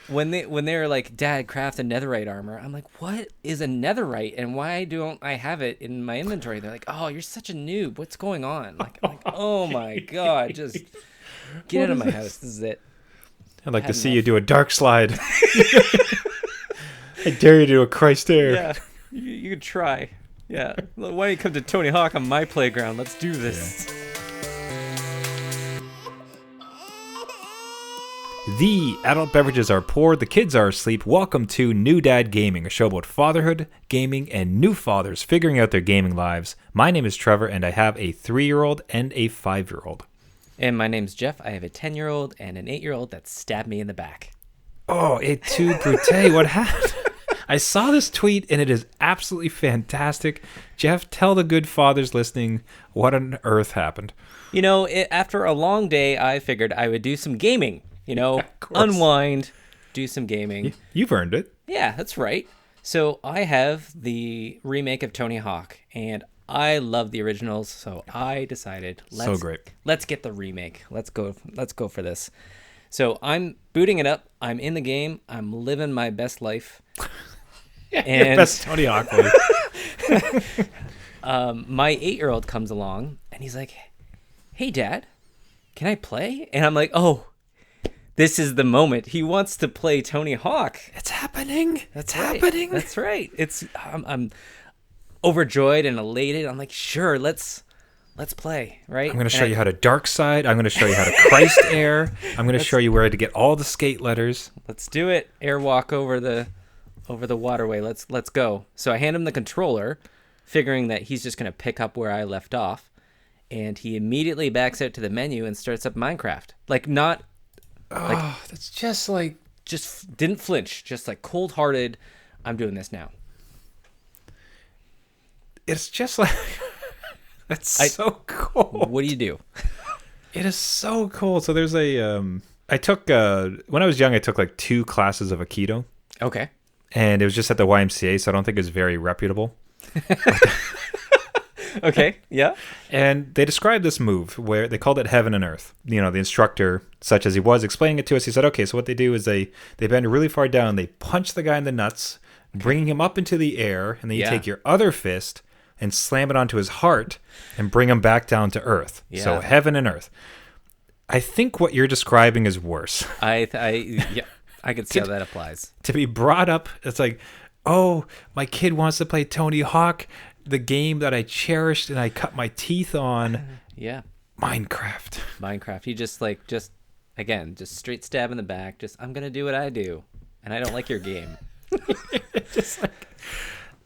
when they were like, Dad, craft a netherite armor, I'm like, what is a netherite and why don't I have it in my inventory? They're like, oh, you're such a noob. What's going on? Like oh my God, just get out of my house. This is it. I'd like to see you do a dark slide. I dare you to do a Christ air. Yeah, you could try. Yeah. Why don't you come to Tony Hawk on my playground? Let's do this. Yeah. The adult beverages are poured, the kids are asleep. Welcome to New Dad Gaming, a show about fatherhood, gaming, and new fathers figuring out their gaming lives. My name is Trevor, and I have a 3-year-old and a 5-year-old. And my name's Jeff. I have a 10-year-old and an 8-year-old that stabbed me in the back. Oh, et tu, Brute, what happened? I saw this tweet, and it is absolutely fantastic. Jeff, tell the good fathers listening what on earth happened. You know, after a long day, I figured I would do some gaming. You know, unwind, do some gaming. You've earned it. Yeah, that's right. So I have the remake of Tony Hawk, and I love the originals. So I decided, let's get the remake. Let's go for this. So I'm booting it up. I'm in the game. I'm living my best life. And your best Tony Hawk life. My 8-year-old comes along, and he's like, "Hey, Dad, can I play?" And I'm like, "Oh. This is the moment. He wants to play Tony Hawk. It's happening. That's happening. That's right. I'm overjoyed and elated. I'm like, sure, let's play, right? I'm going to show you how to dark side. I'm going to show you how to Christ air. I'm going to show you where to get all the skate letters. Let's do it. Airwalk over the waterway. Let's go. So I hand him the controller, figuring that he's just going to pick up where I left off, and he immediately backs out to the menu and starts up Minecraft. That's just didn't flinch, just like cold-hearted. I'm doing this now. It's just like so cool. What do you do? It is so cool. So there's I took when I was young, I took like 2 classes of Aikido. Okay. And it was just at the YMCA, so I don't think it was very reputable. Okay, yeah. And they described this move where they called it heaven and earth. You know, the instructor, such as he was, explaining it to us, he said, okay, so what they do is they bend really far down, they punch the guy in the nuts, bringing him up into the air, and then you take your other fist and slam it onto his heart and bring him back down to earth. Yeah. So heaven and earth. I think what you're describing is worse. I could see how that applies. To be brought up, it's like, oh, my kid wants to play Tony Hawk, the game that I cherished and I cut my teeth on. Yeah. Minecraft. You just straight stab in the back. I'm going to do what I do. And I don't like your game. Just like,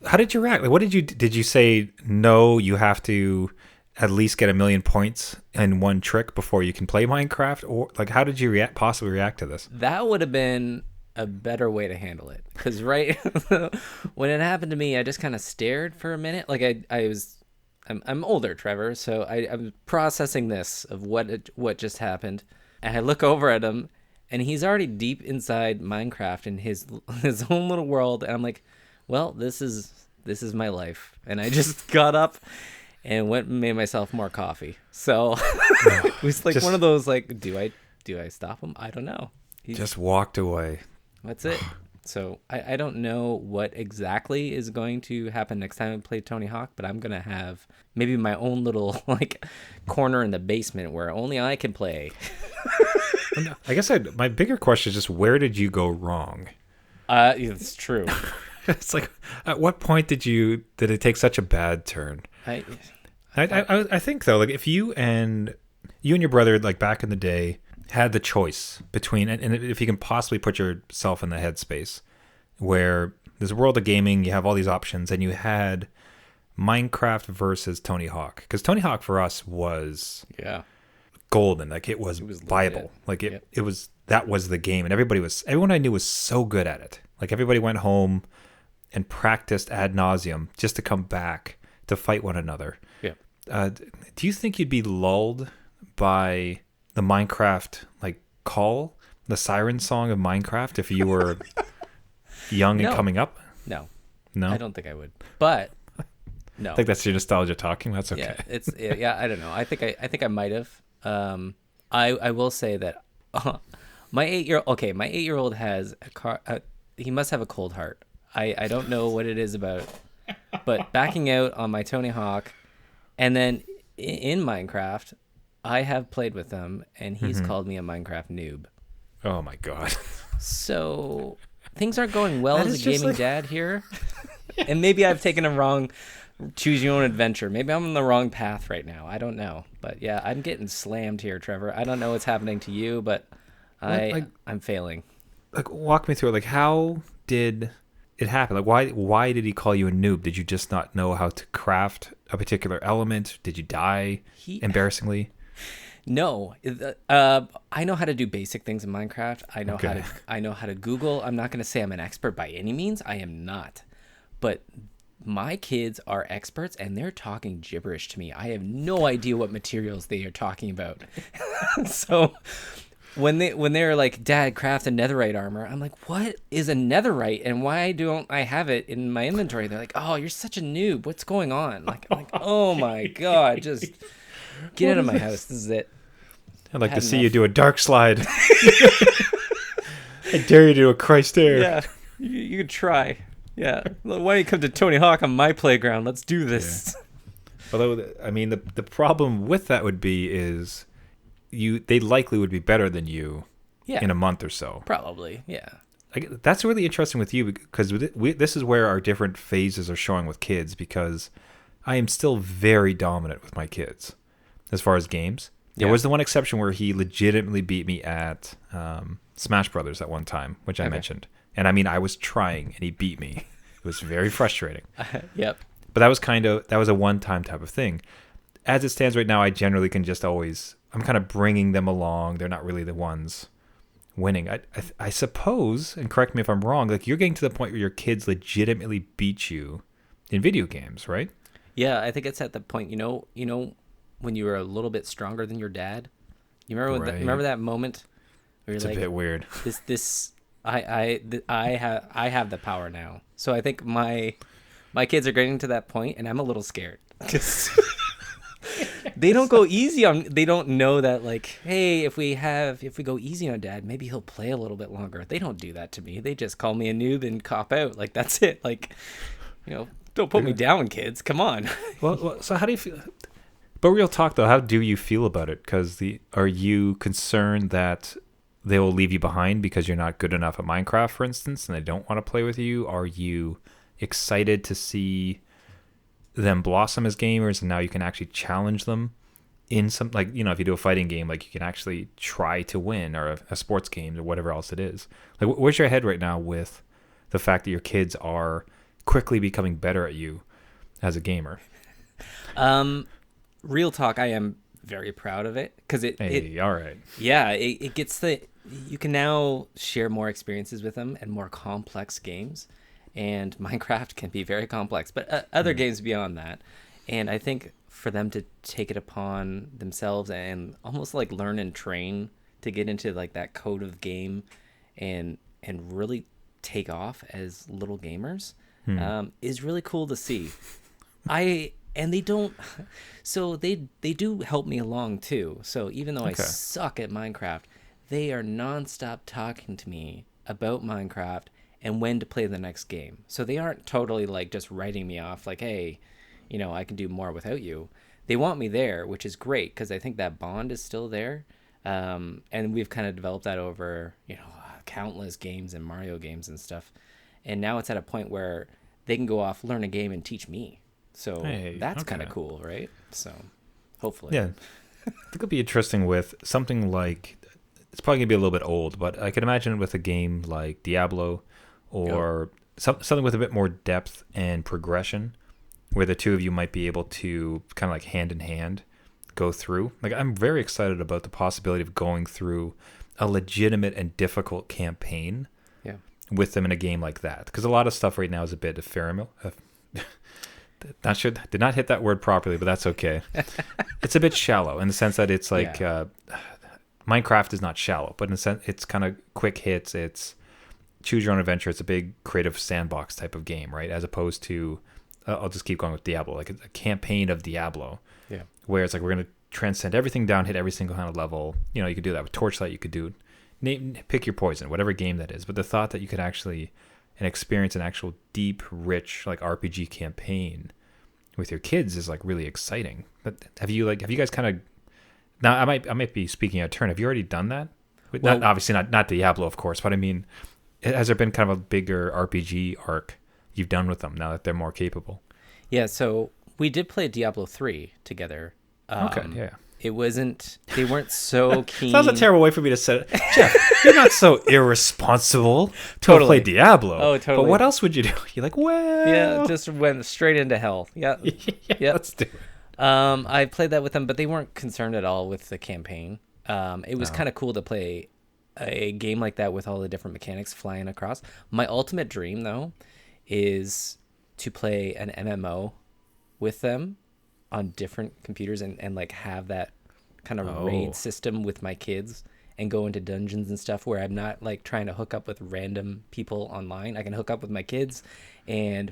how did you react? Like, what did you say, no, you have to at least get 1,000,000 points in one trick before you can play Minecraft? Or like, how did you possibly react to this? That would have been a better way to handle it, because right when it happened to me, I just kind of stared for a minute. Like I'm older, Trevor, so I'm processing this of what just happened, and I look over at him, and he's already deep inside Minecraft in his own little world, and I'm like, well, this is my life, and I just got up and went and made myself more coffee. So it was like one of those, like, do I stop him? I don't know. He just walked away. That's it. So I don't know what exactly is going to happen next time I play Tony Hawk, but I'm going to have maybe my own little like corner in the basement where only I can play. I guess my bigger question is just, where did you go wrong? It's true. It's like, at what point did it take such a bad turn? I think though, like if you and your brother, like back in the day, had the choice between, and if you can possibly put yourself in the headspace where there's a world of gaming, you have all these options, and you had Minecraft versus Tony Hawk, because Tony Hawk for us was golden. Like it was viable. Like it was, that was the game, and everyone I knew was so good at it. Like everybody went home and practiced ad nauseum just to come back to fight one another. Yeah. Do you think you'd be lulled by the Minecraft like call, the siren song of Minecraft, if you were young and coming up? No, I don't think I would. But no, I think that's your nostalgia talking. That's okay. Yeah, I don't know. I think I might have. I will say that My 8-year-old has a car. He must have a cold heart. I don't know what it is about, but backing out on my Tony Hawk, and then in Minecraft, I have played with him, and he's called me a Minecraft noob. Oh my god. So things aren't going well That as is a just gaming like- dad here, and maybe I've taken a wrong choose your own adventure. Maybe I'm on the wrong path right now. I don't know, but yeah, I'm getting slammed here, Trevor. I don't know what's happening to you, but I'm failing. Like, walk me through it. Like, how did it happen? Like, why did he call you a noob? Did you just not know how to craft a particular element? Did you die embarrassingly? No, I know how to do basic things in Minecraft. I know how to Google. I'm not going to say I'm an expert by any means. I am not, but my kids are experts, and they're talking gibberish to me. I have no idea what materials they are talking about. So when they're like, "Dad, craft a netherite armor," I'm like, "What is a netherite, and why don't I have it in my inventory?" They're like, "Oh, you're such a noob. What's going on?" I'm like, "Oh my god, just get out of my house. This is it." I'd like to see you do a dark slide. I dare you to do a Christ air. Yeah, you could try. Yeah, why don't you come to Tony Hawk on my playground? Let's do this. Yeah. Although, I mean, the problem with that would be is they likely would be better than you in a month or so. Probably, yeah. Like, that's really interesting with you, because this is where our different phases are showing with kids, because I am still very dominant with my kids as far as games. There was the one exception where he legitimately beat me at Smash Brothers at one time, which I mentioned. And I mean, I was trying, and he beat me. It was very frustrating. Yep. But that was a one-time type of thing. As it stands right now, I generally can just always, I'm kind of bringing them along. They're not really the ones winning. I suppose, and correct me if I'm wrong, like, you're getting to the point where your kids legitimately beat you in video games, right? Yeah, I think it's at the point, you know, when you were a little bit stronger than your dad. You remember remember that moment where you're It's like, a bit weird. I have the power now. So I think my kids are getting to that point, and I'm a little scared. They don't go easy on. They don't know that, like, hey, if we go easy on Dad, maybe he'll play a little bit longer. They don't do that to me. They just call me a noob and cop out. Like, that's it. Like, don't put me down, kids. Come on. Well, so how do you feel? But real talk though, how do you feel about it? Because are you concerned that they will leave you behind because you're not good enough at Minecraft, for instance, and they don't want to play with you? Are you excited to see them blossom as gamers, and now you can actually challenge them in some, like, if you do a fighting game, like, you can actually try to win, or a sports game, or whatever else it is? Like, where's your head right now with the fact that your kids are quickly becoming better at you as a gamer? Real talk, I am very proud of it, because all right. Yeah, it gets you can now share more experiences with them and more complex games, and Minecraft can be very complex, but other games beyond that. And I think for them to take it upon themselves and almost like learn and train to get into like that code of game and really take off as little gamers is really cool to see. And they don't, so they do help me along too. So even though I suck at Minecraft, they are nonstop talking to me about Minecraft and when to play the next game. So they aren't totally like just writing me off like, hey, I can do more without you. They want me there, which is great, because I think that bond is still there. And we've kind of developed that over, countless games and Mario games and stuff. And now it's at a point where they can go off, learn a game, and teach me. So that's kind of cool, right? So hopefully. Yeah. I think it'll be interesting with something like, it's probably going to be a little bit old, but I can imagine with a game like Diablo or something with a bit more depth and progression, where the two of you might be able to kind of like hand in hand go through. Like, I'm very excited about the possibility of going through a legitimate and difficult campaign with them in a game like that. Because a lot of stuff right now is a bit ephemeral. Did not hit that word properly, but that's okay. It's a bit shallow in the sense that it's like Minecraft is not shallow, but in a sense it's kind of quick hits. It's choose your own adventure. It's a big creative sandbox type of game, right? As opposed to I'll just keep going with Diablo, like a campaign of Diablo, where it's like we're gonna transcend everything down, hit every single kind of level. You could do that with Torchlight. You could do pick your poison, whatever game that is. But the thought that you could actually and experience an actual deep, rich like RPG campaign with your kids is like really exciting. But have you guys kind of now? I might be speaking out of turn. Have you already done that? Well, Not obviously not Diablo, of course, but I mean, has there been kind of a bigger RPG arc you've done with them now that they're more capable? Yeah, so we did play Diablo 3 together. Okay, yeah. They weren't so keen. Sounds a terrible way for me to say it. Jeff, you're not so irresponsible to Totally. play Diablo. Oh, totally. But what else would you do? You're like, well... Yeah, just went straight into hell. Yeah. Yeah, let's do it. I played that with them, but they weren't concerned at all with the campaign. It was kind of cool to play a game like that with all the different mechanics flying across. My ultimate dream, though, is to play an MMO with them on different computers and like have that kind of raid system with my kids and go into dungeons and stuff where I'm not like trying to hook up with random people online. I can hook up with my kids and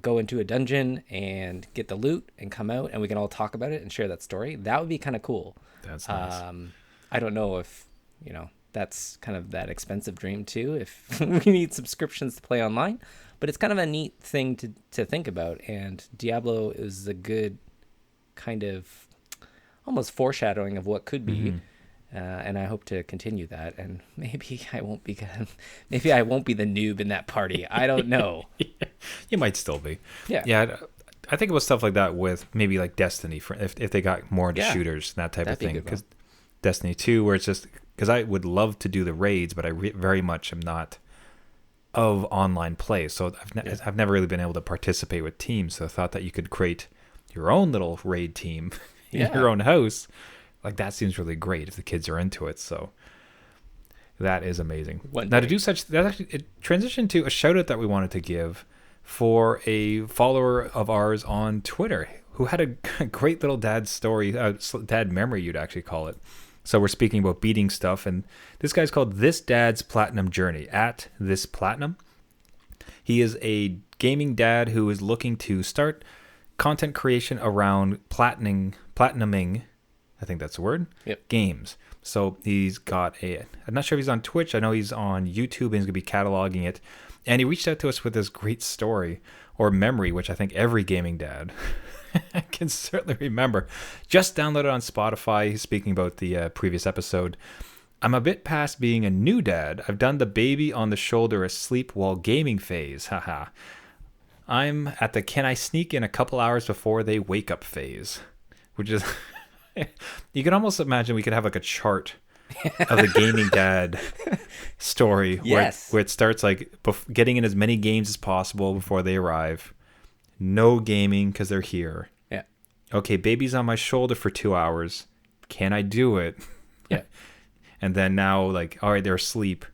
go into a dungeon and get the loot and come out and we can all talk about it and share that story. That would be kind of cool. That's nice. I don't know if, that's kind of that expensive dream too, if we need subscriptions to play online. But it's kind of a neat thing to think about, and Diablo is a good kind of almost foreshadowing of what could be, and I hope to continue that. And maybe I won't be the noob in that party. I don't know. You might still be. Yeah. Yeah. I think about stuff like that with maybe like Destiny, if they got more into shooters and that type of thing. Because Destiny 2, where it's just because I would love to do the raids, but I very much am not of online play, so I've never really been able to participate with teams. So I thought that you could create your own little raid team in your own house, like that seems really great if the kids are into it. So that is amazing. To do such, that actually it transitioned to a shout out that we wanted to give for a follower of ours on Twitter who had a great little dad story, dad memory, you'd actually call it. So we're speaking about beating stuff, and this guy's called This Dad's Platinum Journey, at This Platinum. He is a gaming dad who is looking to start content creation around platinuming, I think that's the word, games. So he's got I'm not sure if he's on Twitch, I know he's on YouTube and he's going to be cataloging it. And he reached out to us with this great story or memory, which I think every gaming dad can certainly remember. Just downloaded on Spotify. He's speaking about the previous episode. I'm a bit past being a new dad. I've done the baby on the shoulder asleep while gaming phase. Haha. I'm at the can I sneak in a couple hours before they wake up phase, which is you can almost imagine we could have like a chart of the gaming dad story where it starts like getting in as many games as possible before they arrive. No gaming because they're here. Yeah. Okay, baby's on my shoulder for 2 hours. Can I do it? Yeah. And then now, like, all right, they're asleep.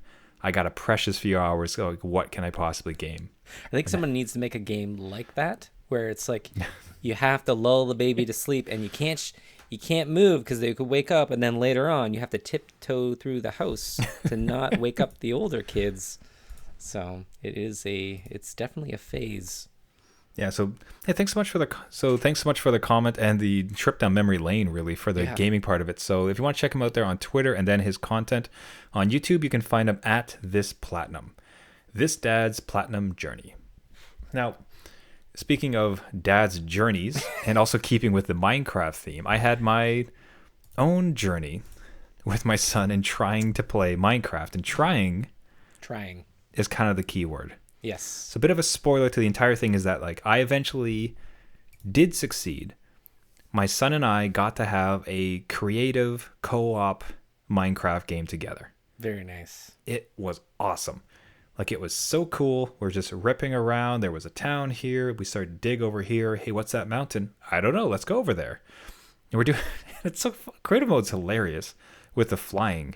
I got a precious few hours. So, like, what can I possibly game? I think someone needs to make a game like that, where it's like you have to lull the baby to sleep, and you can't move because they could wake up, and then later on you have to tiptoe through the house to not wake up the older kids. So it's definitely a phase. Yeah, so hey, thanks so much for the comment and the trip down memory lane, really, for the gaming part of it. So if you want to check him out there on Twitter and then his content on YouTube, you can find him at This Platinum. This Dad's Platinum Journey. Now, speaking of dad's journeys and also keeping with the Minecraft theme, I had my own journey with my son in trying to play Minecraft, and trying is kind of the key word. Yes. So a bit of a spoiler to the entire thing is that, like, I eventually did succeed. My son and I got to have a creative co-op Minecraft game together. Very nice. It was awesome. Like, it was so cool. We're just ripping around. There was a town here. We started to dig over here. Hey, what's that mountain? I don't know. Let's go over there. And we're doing it's so creative mode's hilarious with the flying.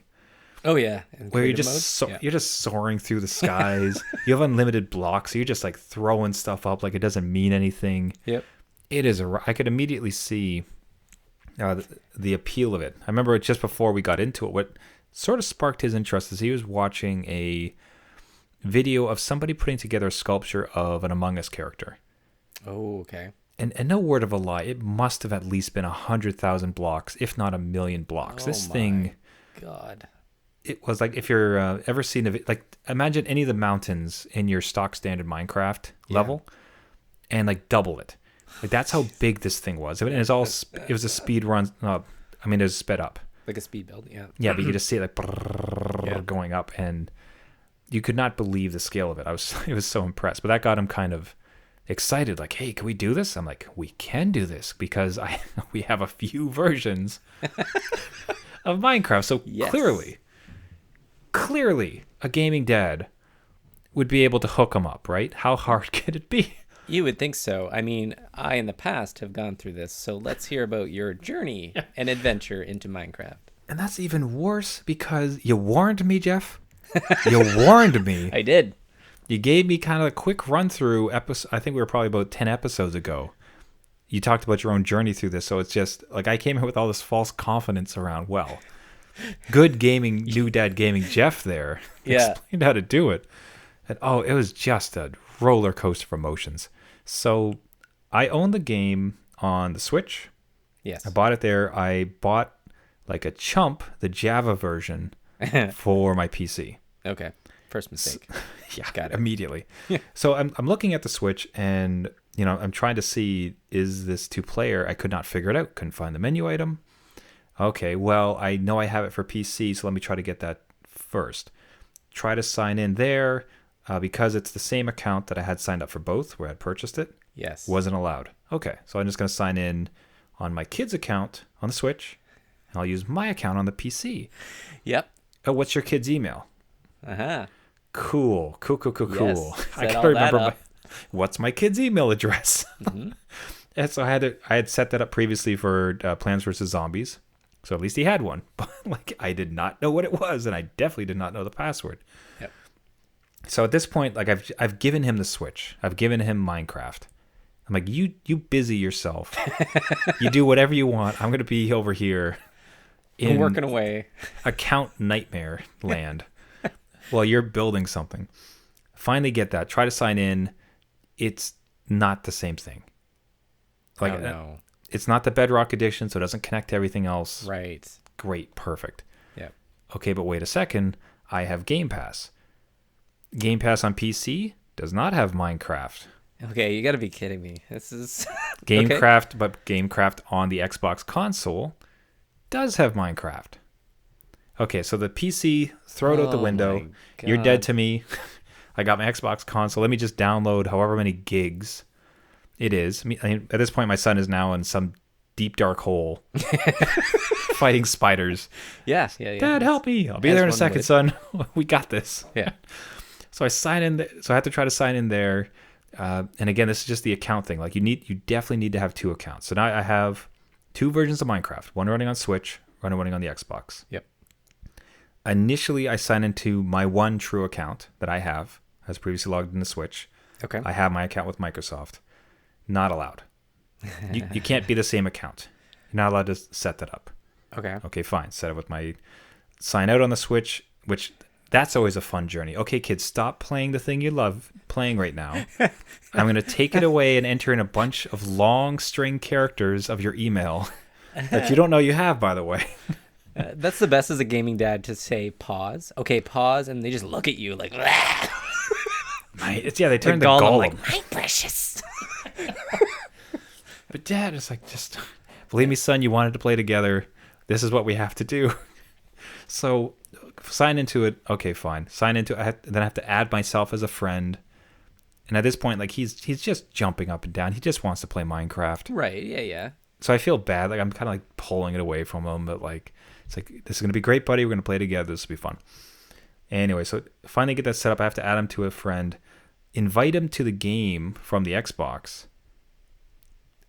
Oh yeah, where you're just you're just soaring through the skies. You have unlimited blocks, so you're just like throwing stuff up like it doesn't mean anything. Yep. It is. I could immediately see the appeal of it. I remember just before we got into it, what sort of sparked his interest is he was watching a video of somebody putting together a sculpture of an Among Us character. Oh, okay. And no word of a lie, it must have at least been 100,000 blocks, if not 1,000,000 blocks. Oh, this thing, God, it was like if you're ever seen like imagine any of the mountains in your stock standard Minecraft level, and like double it. Like that's how big this thing was. And it's all it was a speed run. I mean, it was sped up like a speed build. Yeah. Yeah, but you just see it like going up, and you could not believe the scale of it. I was so impressed. But that got him kind of excited. Like, hey, can we do this? I'm like, we can do this because we have a few versions of Minecraft. So clearly, a gaming dad would be able to hook them up, right? How hard could it be? You would think so. I mean, I in the past have gone through this, so let's hear about your journey and adventure into Minecraft. And that's even worse because you warned me, Jeff. You warned me. I did. You gave me kind of a quick run through episode. I think we were probably about 10 episodes ago. You talked about your own journey through this, so it's just like I came here with all this false confidence around, well, good gaming, new dad gaming Jeff there explained how to do it. And it was just a roller coaster of emotions. So I own the game on the Switch. Yes. I bought it there. I bought like a chump, the Java version for my PC. Okay. First mistake. Got it. Immediately. So I'm looking at the Switch and, I'm trying to see, is this 2-player? I could not figure it out. Couldn't find the menu item. Okay, well, I know I have it for PC, so let me try to get that first. Try to sign in there. Because it's the same account that I had signed up for both, where I had purchased it. Yes. Wasn't allowed. Okay, so I'm just going to sign in on my kid's account on the Switch, and I'll use my account on the PC. Yep. Oh, what's your kid's email? Uh-huh. Cool. Yes, I can't remember what's my kid's email address. Mm-hmm. And so I had set that up previously for Plants vs. Zombies, so at least he had one. But I did not know what it was, and I definitely did not know the password. Yep. So at this point, like I've given him the Switch. I've given him Minecraft. I'm like, you busy yourself. You do whatever you want. I'm gonna be over here I'm working away. Account nightmare land while you're building something. Finally get that. Try to sign in. It's not the same thing. Like no. It's not the Bedrock edition, so it doesn't connect to everything else. Right. Great. Perfect. Yep. Okay, but wait a second. I have Game Pass. Game Pass on PC does not have Minecraft. Okay, you got to be kidding me. This is Gamecraft, but Gamecraft on the Xbox console does have Minecraft. Okay, so the PC, throw it out the window. You're dead to me. I got my Xbox console. Let me just download however many gigs it is. I mean, at this point, my son is now in some deep dark hole fighting spiders. Yeah. Dad, help me. I'll be there in a second, son. We got this. Yeah. So I sign in. So I have to try to sign in there. And again, this is just the account thing. Like you definitely need to have 2 accounts. So now I have 2 versions of Minecraft. One running on Switch, one running on the Xbox. Yep. Initially, I sign into my one true account that I have, as previously logged into Switch. Okay. I have my account with Microsoft. Not allowed. You can't be the same account. You're not allowed to set that up. Okay. Okay, fine. Set up with my sign out on the Switch, which that's always a fun journey. Okay, kids, stop playing the thing you love playing right now. I'm going to take it away and enter in a bunch of long string characters of your email that you don't know you have, by the way. That's the best as a gaming dad to say pause. Okay, pause, and they just look at you like, they turn the golem. Like, my precious. But Dad is like, just believe me, son, you wanted to play together. This is what we have to do. So sign into it. Okay, fine. Sign into it. Then I have to add myself as a friend. And at this point, like he's just jumping up and down. He just wants to play Minecraft. Right. Yeah. So I feel bad. Like I'm kind of like pulling it away from him. But like, it's like, this is going to be great, buddy. We're going to play together. This will be fun. Anyway, so finally get that set up. I have to add him to a friend. Invite him to the game from the Xbox.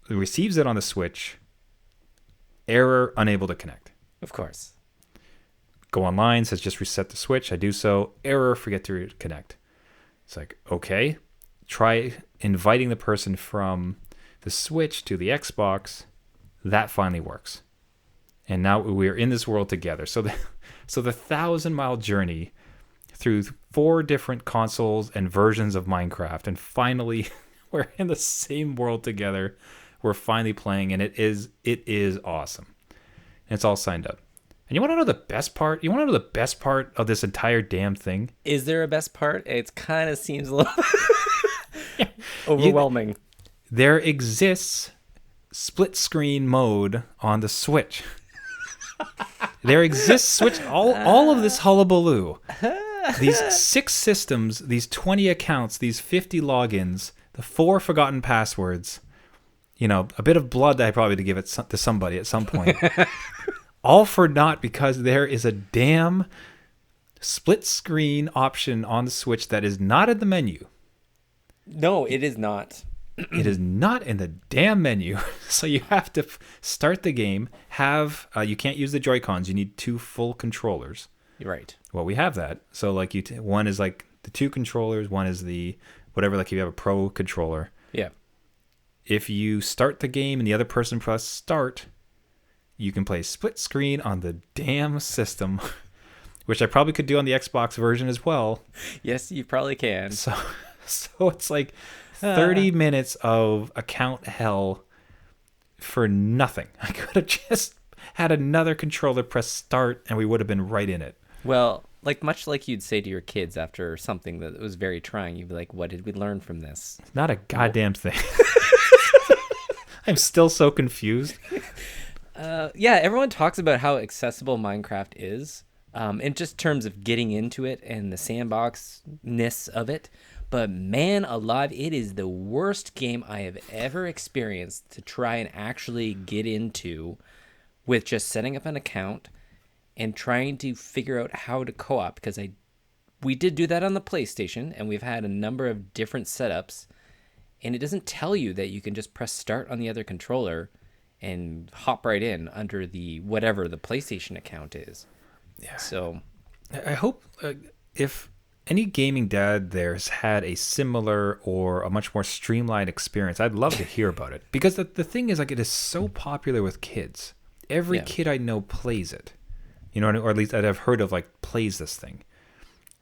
He receives it on the Switch. Error, unable to connect. Of course. Go online, says just reset the Switch. I do so. Error, forget to connect. It's like, okay. Try inviting the person from the Switch to the Xbox. That finally works. And now we're in this world together. So the 1,000-mile journey through 4 different consoles and versions of Minecraft, and finally we're in the same world together. We're finally playing, and it is awesome. And it's all signed up. And you want to know the best part? You want to know the best part of this entire damn thing? Is there a best part? It kind of seems a little Yeah. overwhelming. There exists split screen mode on the Switch. There exists Switch. All of this hullabaloo. These 6 systems, these 20 accounts, these 50 logins, the 4 forgotten passwords, a bit of blood that I probably had to give it to somebody at some point. All for naught because there is a damn split screen option on the Switch that is not in the menu. No, it is not. It is not in the damn menu. So you have to start the game, you can't use the Joy-Cons. You need 2 full controllers. You're right. Well, we have that. So like one is like the 2 controllers, one is the whatever, like if you have a pro controller. Yeah. If you start the game and the other person press start, you can play split screen on the damn system, which I probably could do on the Xbox version as well. Yes, you probably can. So it's like 30 minutes of account hell for nothing. I could have just had another controller press start and we would have been right in it. Well, much like you'd say to your kids after something that was very trying, you'd be like, what did we learn from this? Not a goddamn thing. I'm still so confused. Yeah, everyone talks about how accessible Minecraft is, in just terms of getting into it and the sandbox-ness of it. But man alive, it is the worst game I have ever experienced to try and actually get into with just setting up an account and trying to figure out how to co-op, because we did do that on the PlayStation, and we've had a number of different setups, and it doesn't tell you that you can just press start on the other controller and hop right in under the whatever the PlayStation account is. Yeah. So I hope if any gaming dad there's had a similar or a much more streamlined experience, I'd love to hear about it. Because the thing is, like, it is so popular with kids. Every kid I know plays it. Or at least that I've heard of, like, plays this thing.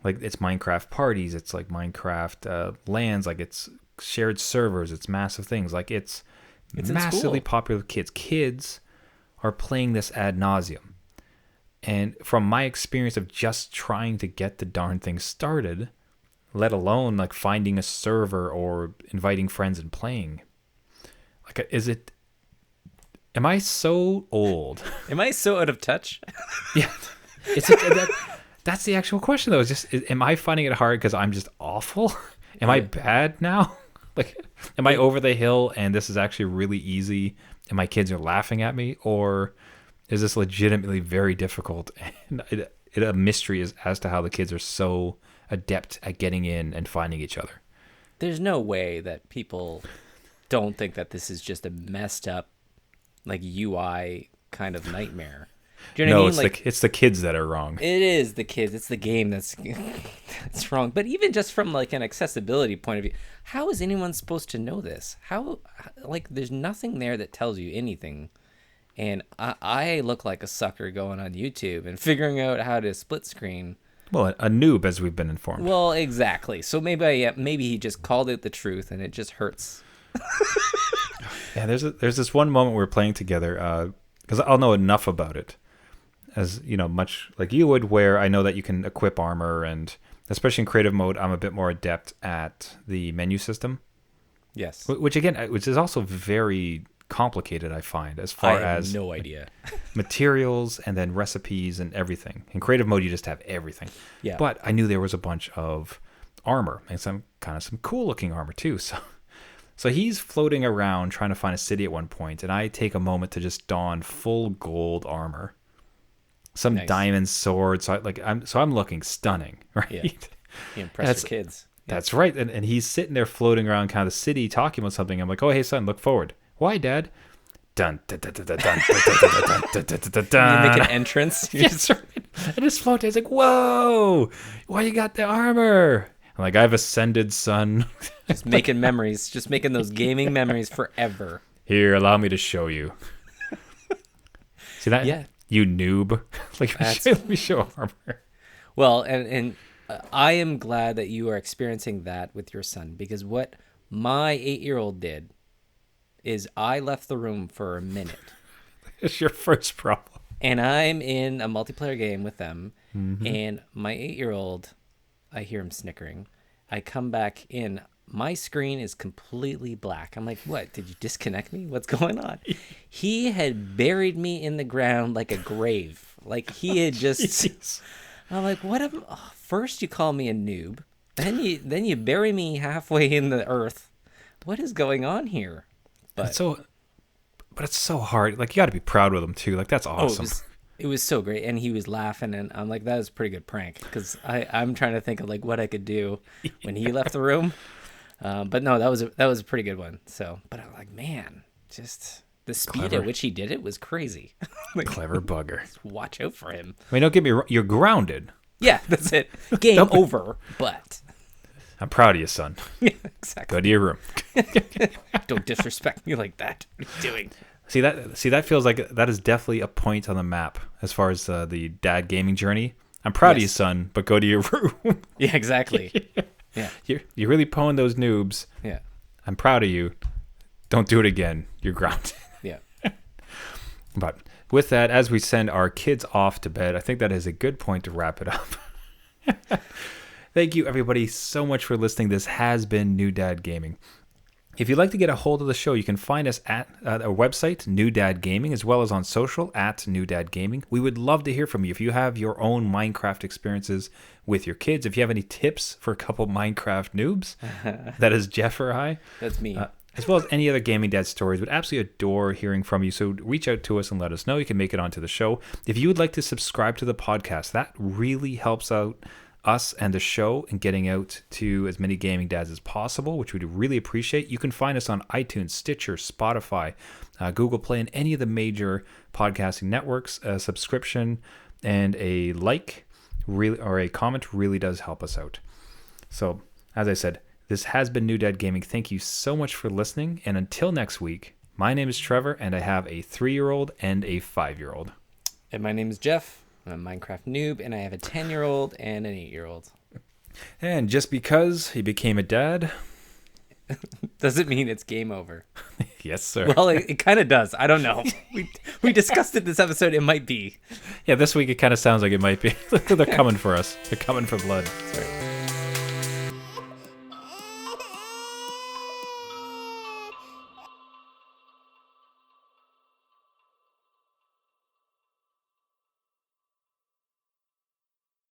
Like, it's Minecraft parties, it's like Minecraft lands, like it's shared servers, it's massive things. Like, it's massively popular with kids. Kids are playing this ad nauseum. And from my experience of just trying to get the darn thing started, let alone like finding a server or inviting friends and playing, like, am I so old? Am I so out of touch? Yeah. That's the actual question though. Am I finding it hard because I'm just awful? Am I bad now? Like, am I over the hill and this is actually really easy and my kids are laughing at me? Or is this legitimately very difficult? And a mystery as to how the kids are so adept at getting in and finding each other. There's no way that people don't think that this is just a messed up, like, UI kind of nightmare. Do you know what I mean? It's the kids that are wrong. It is the kids. It's the game that's wrong. But even just from like an accessibility point of view, how is anyone supposed to know this? There's nothing there that tells you anything. And I look like a sucker going on YouTube and figuring out how to split screen. Well, a noob, as we've been informed. Well, exactly. So maybe he just called it the truth, and it just hurts. Yeah, there's this one moment we're playing together, because I'll know enough about it, as much like you would, where I know that you can equip armor, and especially in creative mode, I'm a bit more adept at the menu system. Yes. Which is also very complicated, I find, as far as no idea. materials and then recipes and everything. In creative mode, you just have everything. Yeah. But I knew there was a bunch of armor and some cool looking armor too. So he's floating around trying to find a city at one point, and I take a moment to just don full gold armor, some diamond sword. So I'm looking stunning, right? Yeah. You impress your kids. That's right. And he's sitting there floating around kind of the city talking about something. I'm like, oh, hey, son, look forward. Why, Dad? Dun, dun, dun, dun, dun, dun, dun, dun, dun, dun. You make an entrance. Yes, right. I just float. It's like, whoa, why you got the armor? I'm like, I've ascended, son. Just making memories. Just making those gaming memories forever. Here, allow me to show you. See that? Yeah. You noob. Like, let me show armor. Well, and I am glad that you are experiencing that with your son, because what my 8-year-old did is I left the room for a minute. It's your first problem. And I'm in a multiplayer game with them, and my 8-year-old, I hear him snickering. I come back in. My screen is completely black. I'm like, what? Did you disconnect me? What's going on? He had buried me in the ground like a grave. Like he had just. I'm like, what? First you call me a noob, then you bury me halfway in the earth. What is going on here? But it's so hard. Like you got to be proud with him too. Like that's awesome. It was so great, and he was laughing, and I'm like, that was a pretty good prank because I'm trying to think of like what I could do when he left the room. But no, that was a pretty good one. So, but I'm like, man, just the speed at which he did it was crazy. Like, clever bugger. Watch out for him. I mean, don't get me wrong. You're grounded. Yeah, that's it. Game over. But I'm proud of you, son. Yeah, exactly. Go to your room. Don't disrespect me like that. What are you doing? See that feels like that is definitely a point on the map as far as the dad gaming journey. I'm proud of you, son, but go to your room. Yeah, exactly. Yeah. You're really pulling those noobs. Yeah. I'm proud of you. Don't do it again. You're grounded. Yeah. But with that, as we send our kids off to bed, I think that is a good point to wrap it up. Thank you, everybody, so much for listening. This has been New Dad Gaming. If you'd like to get a hold of the show, you can find us at our website, New Dad Gaming, as well as on social at New Dad Gaming. We would love to hear from you. If you have your own Minecraft experiences with your kids, if you have any tips for a couple Minecraft noobs, that is Jeff or I. That's me. As well as any other gaming dad stories. Would absolutely adore hearing from you. So reach out to us and let us know. You can make it onto the show. If you would like to subscribe to the podcast, that really helps out us and the show in getting out to as many gaming dads as possible, which we'd really appreciate. You can find us on iTunes, Stitcher, Spotify, Google Play, and any of the major podcasting networks. A subscription and a like really, or a comment really does help us out. So, as I said, this has been New Dad Gaming. Thank you so much for listening. And until next week, my name is Trevor, and I have a 3-year-old and a 5-year-old. And my name is Jeff. I'm a Minecraft noob, and I have a 10-year-old and an 8-year-old. And just because he became a dad... doesn't mean it's game over. Yes, sir. Well, it kind of does. I don't know. We discussed it this episode. It might be. Yeah, this week it kind of sounds like it might be. They're coming for us. They're coming for blood. Sorry.